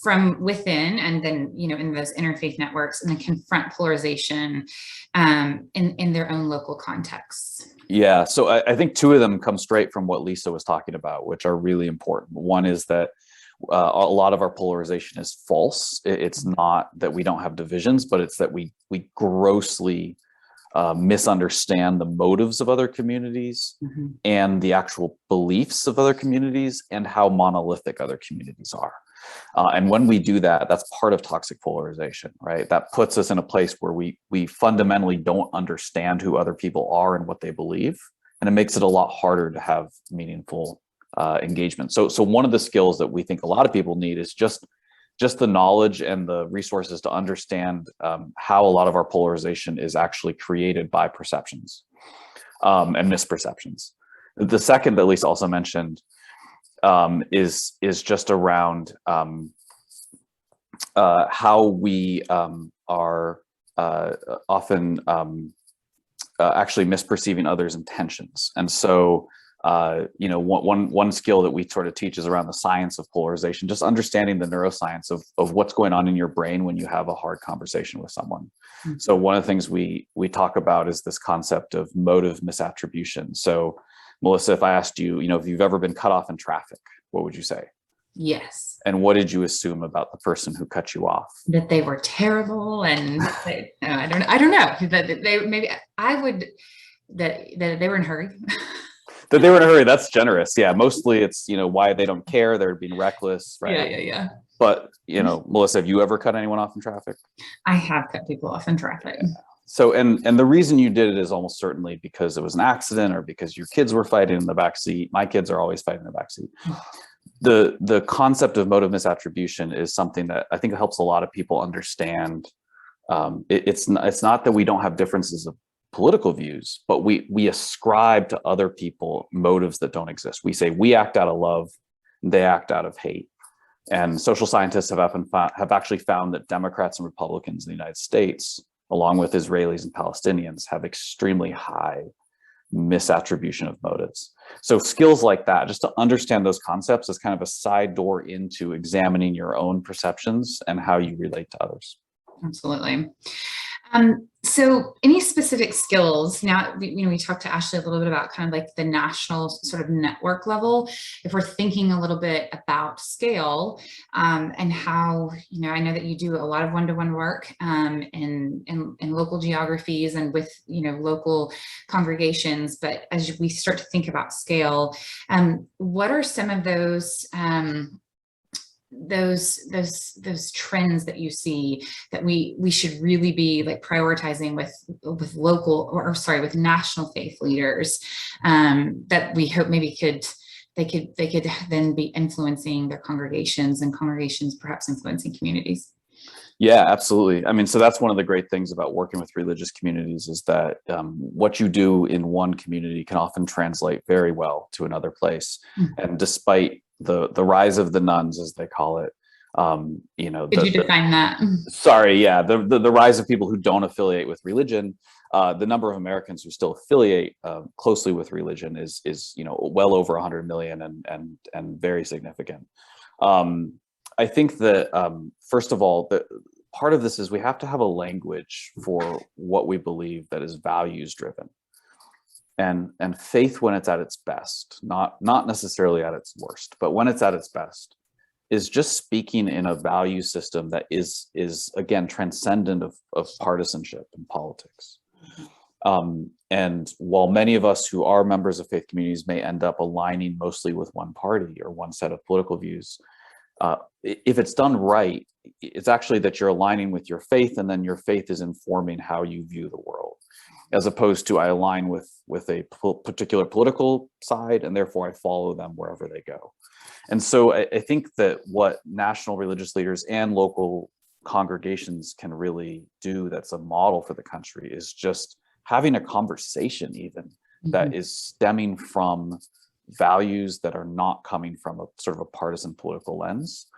from within, and then, in those interfaith networks, and then confront polarization in their own local contexts? Yeah, so I think 2 of them come straight from what Lisa was talking about, which are really important. One is that a lot of our polarization is false. It's not that we don't have divisions, but it's that we grossly misunderstand the motives of other communities and the actual beliefs of other communities and how monolithic other communities are. And when we do that, that's part of toxic polarization, right? That puts us in a place where we fundamentally don't understand who other people are and what they believe. And it makes it a lot harder to have meaningful engagement. So one of the skills that we think a lot of people need is just the knowledge and the resources to understand how a lot of our polarization is actually created by perceptions and misperceptions. The second that Lisa also mentioned is just around how we are often actually misperceiving others' intentions. And so one skill that we sort of teach is around the science of polarization, just understanding the neuroscience of what's going on in your brain when you have a hard conversation with someone. So one of the things we talk about is this concept of motive misattribution. So Melissa, if I asked you, if you've ever been cut off in traffic, what would you say? Yes. And what did you assume about the person who cut you off? That they were terrible, and I don't know that they maybe I would that they were in a hurry. That they were in a hurry. That's generous. Yeah, mostly it's, why they don't care. They're being reckless, right? Yeah. But, Melissa, have you ever cut anyone off in traffic? I have cut people off in traffic. Yeah. So, and the reason you did it is almost certainly because it was an accident or because your kids were fighting in the backseat. My kids are always fighting in the backseat. The concept of motive misattribution is something that I think helps a lot of people understand. It's not that we don't have differences of political views, but we ascribe to other people motives that don't exist. We say we act out of love, they act out of hate. And social scientists have actually found that Democrats and Republicans in the United States, along with Israelis and Palestinians, have extremely high misattribution of motives. So skills like that, just to understand those concepts, is kind of a side door into examining your own perceptions and how you relate to others. Absolutely. So any specific skills, now, we talked to Ashley a little bit about kind of like the national sort of network level. If we're thinking a little bit about scale, and how, I know that you do a lot of one-to-one work in local geographies and with, local congregations, but as we start to think about scale, what are some of those trends that you see that we should really be like prioritizing with local with national faith leaders, that we hope maybe they could then be influencing their congregations, and congregations perhaps influencing communities? Yeah, absolutely. I mean, so that's one of the great things about working with religious communities is that what you do in one community can often translate very well to another place. Mm-hmm. And despite the rise of the nuns, as they call it, Could you define that? Sorry, yeah, the rise of people who don't affiliate with religion, the number of Americans who still affiliate closely with religion is well over 100 million and very significant. I think that first of all, part of this is we have to have a language for what we believe that is values driven, and faith when it's at its best, not necessarily at its worst, but when it's at its best, is just speaking in a value system that is again transcendent of partisanship and politics. And while many of us who are members of faith communities may end up aligning mostly with one party or one set of political views, if it's done right, it's actually that you're aligning with your faith, and then your faith is informing how you view the world, as opposed to I align with a particular political side, and therefore I follow them wherever they go. And so I think that what national religious leaders and local congregations can really do that's a model for the country is just having a conversation even that is stemming from values that are not coming from a sort of a partisan political lens,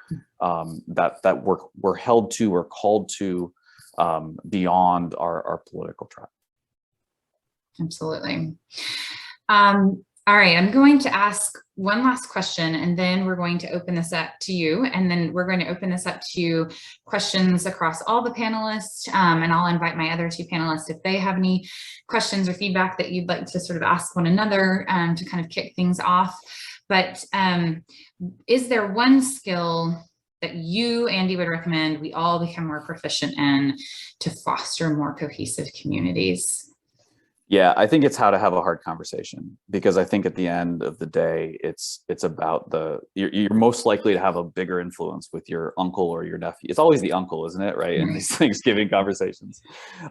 that we're held to or called to beyond our political tribe. Absolutely. All right, I'm going to ask one last question, and then we're going to open this up to you, and then we're going to open this up to questions across all the panelists, and I'll invite my other two panelists if they have any questions or feedback that you'd like to sort of ask one another to kind of kick things off. But is there one skill that you, Andy, would recommend we all become more proficient in to foster more cohesive communities? Yeah, I think it's how to have a hard conversation, because I think at the end of the day, it's about you're most likely to have a bigger influence with your uncle or your nephew. It's always the uncle, isn't it? Right. In these Thanksgiving conversations.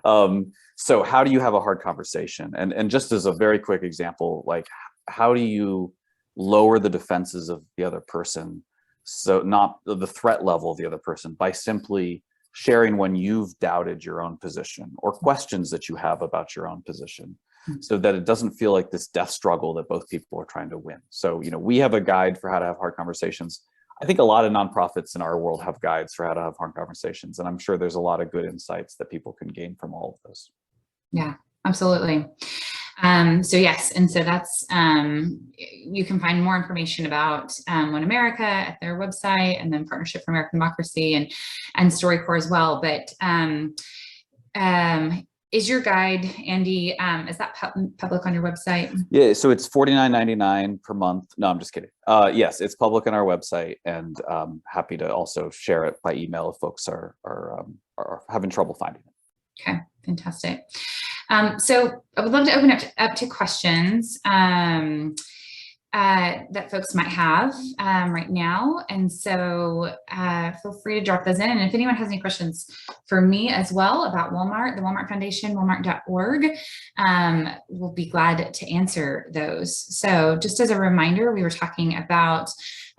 So how do you have a hard conversation? And just as a very quick example, like how do you lower the defenses of the other person? So not the threat level of the other person, by simply sharing when you've doubted your own position or questions that you have about your own position, so that it doesn't feel like this death struggle that both people are trying to win. So, we have a guide for how to have hard conversations. I think a lot of nonprofits in our world have guides for how to have hard conversations. And I'm sure there's a lot of good insights that people can gain from all of those. Yeah, absolutely. So yes, and so that's, you can find more information about One America at their website, and then Partnership for American Democracy and StoryCorps as well. But is your guide, Andy, is that public on your website? Yeah, so it's $49.99 per month. No, I'm just kidding. Yes, it's public on our website, and happy to also share it by email if folks are having trouble finding it. Okay, fantastic. So I would love to open up to questions that folks might have right now. And so feel free to drop those in. And if anyone has any questions for me as well about Walmart, the Walmart Foundation, walmart.org, we'll be glad to answer those. So just as a reminder, we were talking about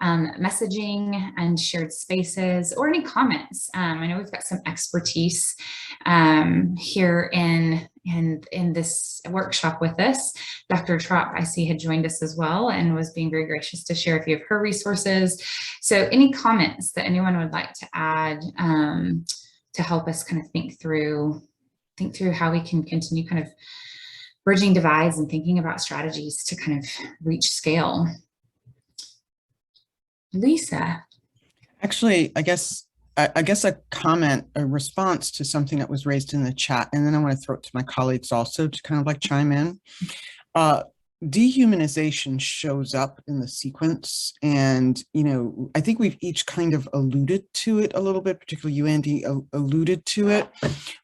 messaging and shared spaces, or any comments. I know we've got some expertise here in this workshop with us. Dr. Trop, I see, had joined us as well and was being very gracious to share a few of her resources. So any comments that anyone would like to add to help us kind of think through how we can continue kind of bridging divides and thinking about strategies to kind of reach scale. Lisa. Actually, I guess a comment, a response to something that was raised in the chat, and then I want to throw it to my colleagues also to kind of like chime in. Dehumanization shows up in the sequence, and I think we've each kind of alluded to it a little bit, particularly you, Andy, alluded to it,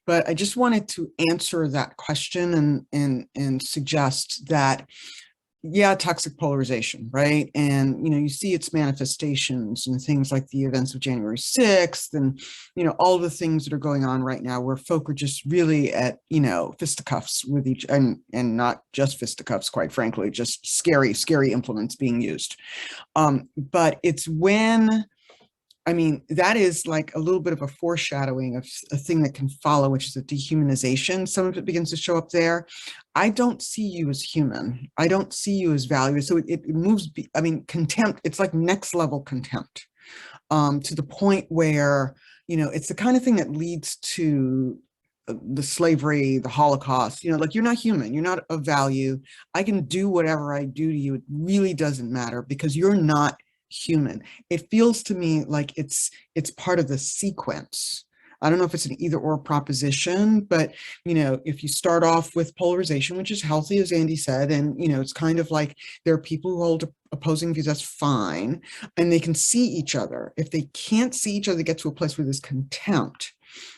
but I just wanted to answer that question and suggest that, yeah, toxic polarization, right? And, you see its manifestations and things like the events of January 6th and, all the things that are going on right now where folk are just really at, fisticuffs with each, and not just fisticuffs, quite frankly, just scary, scary implements being used. But it's when, that is like a little bit of a foreshadowing of a thing that can follow, which is a dehumanization. Some of it begins to show up there. I don't see you as human. I don't see you as value. So it moves, contempt, it's like next level contempt, to the point where, it's the kind of thing that leads to the slavery, the Holocaust, like, you're not human, you're not of value. I can do whatever I do to you. It really doesn't matter because you're not human. It feels to me like it's part of the sequence. I don't know if it's an either or proposition, but if you start off with polarization, which is healthy, as Andy said, and it's kind of like there are people who hold opposing views, that's fine, and they can see each other. If they can't see each other, they get to a place where there's contempt.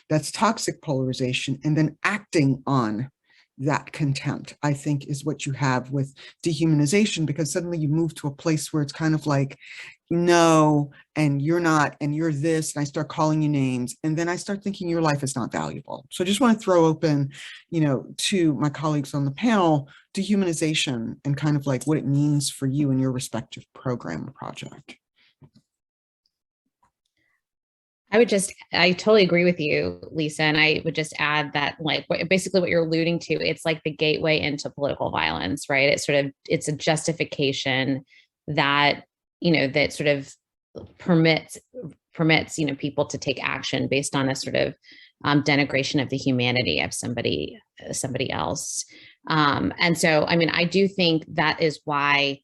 That's toxic polarization, and then acting on that contempt, I think, is what you have with dehumanization, because suddenly you move to a place where it's kind of like, no, and you're not, and you're this, and I start calling you names, and then I start thinking your life is not valuable. So I just want to throw open, to my colleagues on the panel, dehumanization and kind of like what it means for you in your respective program or project. I totally agree with you, Lisa. And I would just add that, like, basically what you're alluding to, it's like the gateway into political violence, right? It's a justification that, that sort of permits, people to take action based on a sort of denigration of the humanity of somebody else. And so, I do think that is why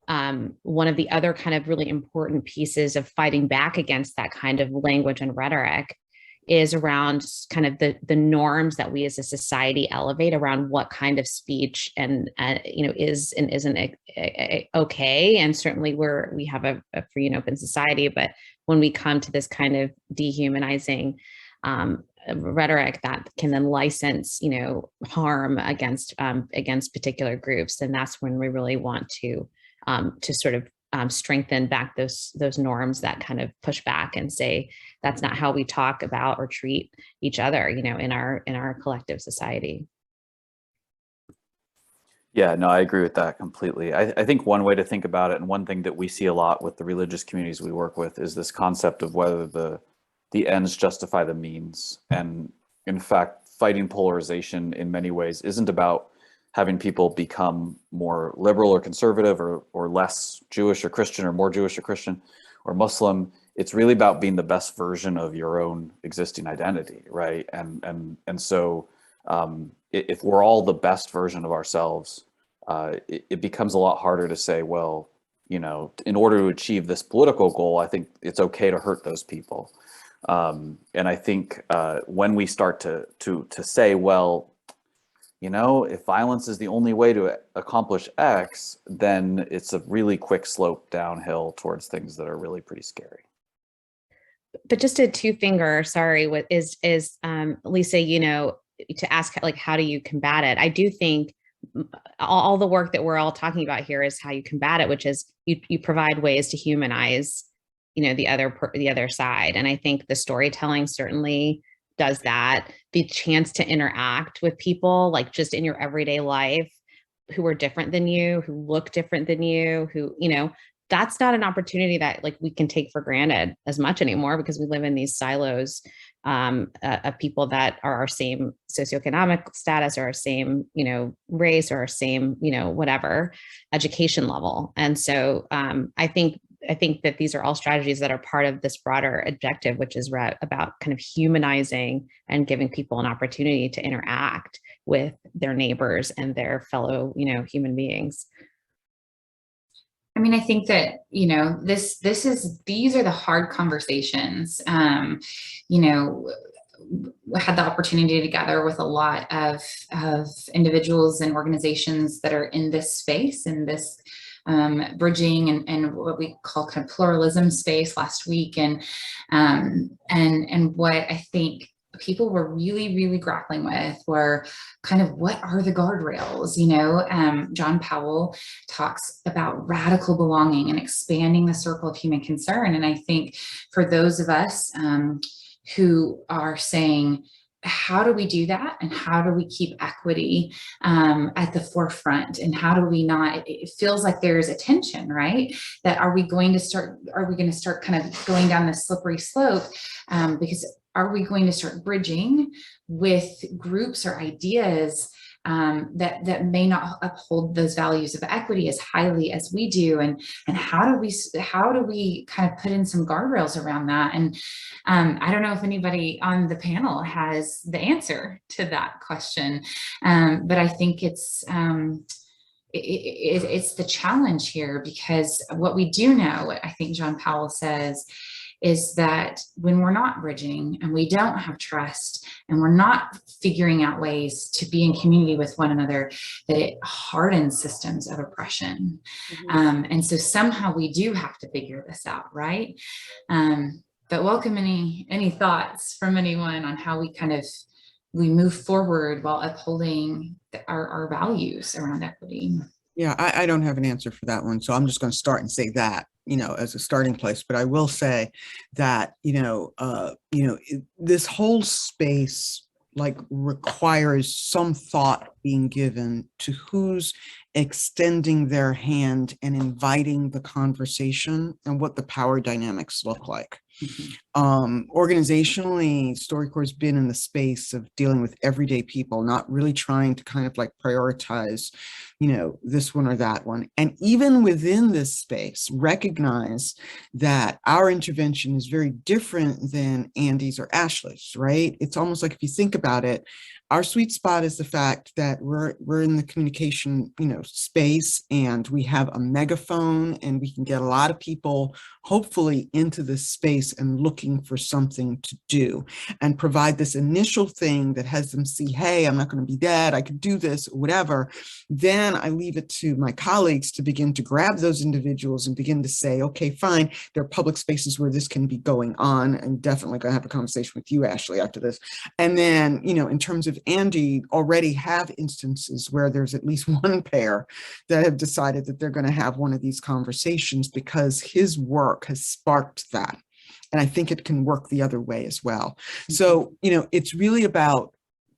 one of the other kind of really important pieces of fighting back against that kind of language and rhetoric is around kind of the norms that we as a society elevate around what kind of speech and is and isn't okay. And certainly we have a free and open society, but when we come to this kind of dehumanizing rhetoric that can then license harm against particular groups, then that's when we really want to sort of strengthen back those norms that kind of push back and say that's not how we talk about or treat each other, in our collective society. Yeah, no, I agree with that completely. I think one way to think about it, and one thing that we see a lot with the religious communities we work with, is this concept of whether the ends justify the means. And in fact, fighting polarization in many ways isn't about having people become more liberal or conservative or less Jewish or Christian or more Jewish or Christian or Muslim. It's really about being the best version of your own existing identity, right? And so if we're all the best version of ourselves, it becomes a lot harder to say, well, in order to achieve this political goal, I think it's okay to hurt those people. And I think when we start to say, well, if violence is the only way to accomplish X, then it's a really quick slope downhill towards things that are really pretty scary. But just a two-finger, sorry, what is Lisa, to ask, like, how do you combat it? I do think all the work that we're all talking about here is how you combat it, which is you provide ways to humanize, the other side. And I think the storytelling certainly does that. The chance to interact with people, like just in your everyday life, who are different than you, who look different than you, who, that's not an opportunity that like we can take for granted as much anymore, because we live in these silos of people that are our same socioeconomic status, or our same, race, or our same, whatever education level. And so I think that these are all strategies that are part of this broader objective, which is about kind of humanizing and giving people an opportunity to interact with their neighbors and their fellow, human beings. I mean, I think that, these are the hard conversations. Had the opportunity to gather with a lot of individuals and organizations that are in this space, in this bridging and what we call kind of pluralism space last week. And what I think people were really, really grappling with were kind of, what are the guardrails? John Powell talks about radical belonging and expanding the circle of human concern. And I think for those of us who are saying, how do we do that? And how do we keep equity at the forefront? And how do we not, it feels like there's a tension, right? That are we going to start kind of going down this slippery slope? Because are we going to start bridging with groups or ideas that may not uphold those values of equity as highly as we do? And how do we kind of put in some guardrails around that? And I don't know if anybody on the panel has the answer to that question, but I think it's the challenge here, because what we do know, what I think John Powell says, is that when we're not bridging and we don't have trust and we're not figuring out ways to be in community with one another, that it hardens systems of oppression. Mm-hmm. And so somehow we do have to figure this out, right? But welcome any thoughts from anyone on how we move forward while upholding our values around equity. Yeah, I don't have an answer for that one. So I'm just going to start and say that, as a starting place. But I will say that, this whole space requires some thought being given to who's extending their hand and inviting the conversation and what the power dynamics look like. Organizationally, StoryCorps has been in the space of dealing with everyday people, not really trying to kind of prioritize, this one or that one. And even within this space, recognize that our intervention is very different than Andy's or Ashley's, right? It's almost like, if you think about it, our sweet spot is the fact that we're in the communication, space, and we have a megaphone, and we can get a lot of people hopefully into this space and looking for something to do, and provide this initial thing that has them see, hey, I'm not going to be dead, I could do this, or whatever. Then I leave it to my colleagues to begin to grab those individuals and begin to say, okay, fine, there are public spaces where this can be going on, and definitely going to have a conversation with you, Ashley, after this. And then, in terms of Andy, already have instances where there's at least one pair that have decided that they're going to have one of these conversations because his work has sparked that. And I think it can work the other way as well. So, it's really about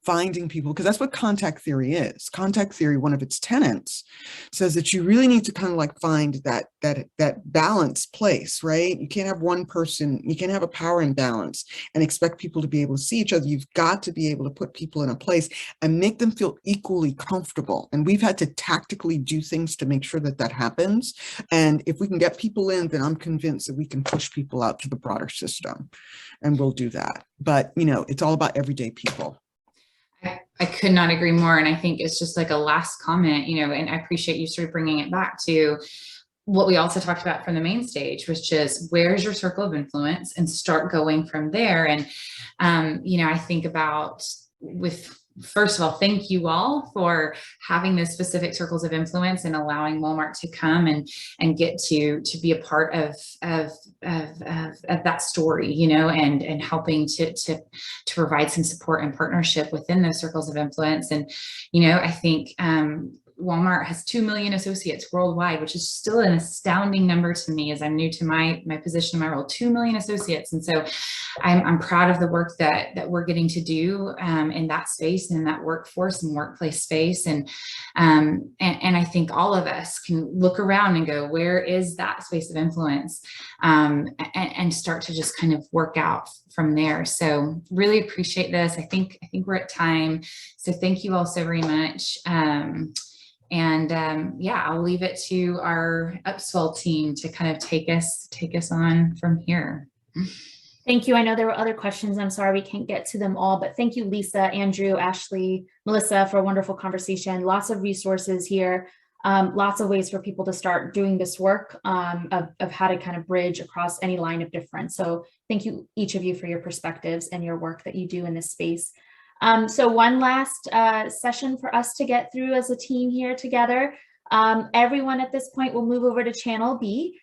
finding people, because that's what contact theory is. Contact theory, one of its tenets, says that you really need to kind of find that balanced place, right? You can't have one person, you can't have a power imbalance and expect people to be able to see each other. You've got to be able to put people in a place and make them feel equally comfortable. And we've had to tactically do things to make sure that happens. And if we can get people in, then I'm convinced that we can push people out to the broader system, and we'll do that. But, it's all about everyday people. I could not agree more. And I think it's just like a last comment, and I appreciate you sort of bringing it back to what we also talked about from the main stage, which is, where's your circle of influence, and start going from there. And, I think about with first of all, thank you all for having those specific circles of influence and allowing Walmart to come and get to be a part of that story, you know, and helping to provide some support and partnership within those circles of influence. And, you know, I think Walmart has 2 million associates worldwide, which is still an astounding number to me as I'm new to my position, my role, 2 million associates. And so I'm proud of the work that we're getting to do in that space and in that workforce and workplace space. And I think all of us can look around and go, where is that space of influence? And start to just kind of work out from there. So really appreciate this. I think we're at time. So thank you all so very much. Yeah, I'll leave it to our Upswell team to kind of take us on from here. Thank you. I know there were other questions. I'm sorry we can't get to them all, but thank you, Lisa, Andrew, Ashley, Melissa, for a wonderful conversation. Lots of resources here, lots of ways for people to start doing this work of how to kind of bridge across any line of difference. So thank you, each of you, for your perspectives and your work that you do in this space. So one last session for us to get through as a team here together. Everyone at this point will move over to channel B.